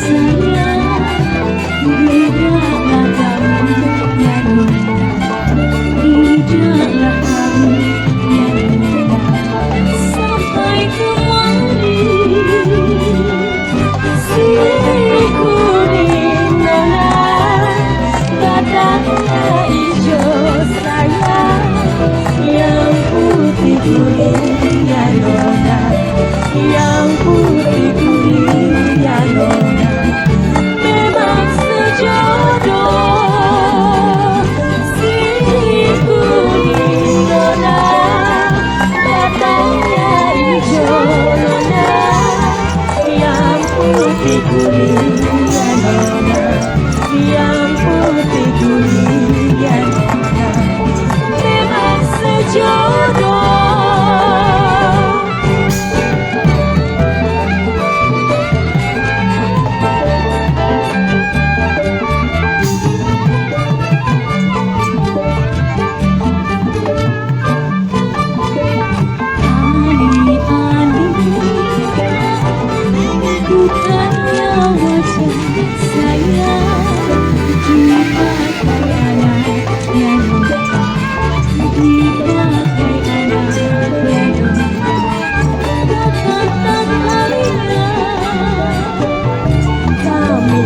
Sayang, tidaklah kamu yang tidaklah kamu yang sampai kemari. Si kuning nona, batangnya hijau sayang, yang putih kuning ya nona, yang putih kuning ya nona, memang sejodoh. Si kuning nona, batangnya hijau nona, yang putih kuning ya nona, yang putih kuning ya nona, memang sejodoh. Bukannya wajah saya dipakai anak yang muda, dipakai anak yang muda, kata-kata kalian kamu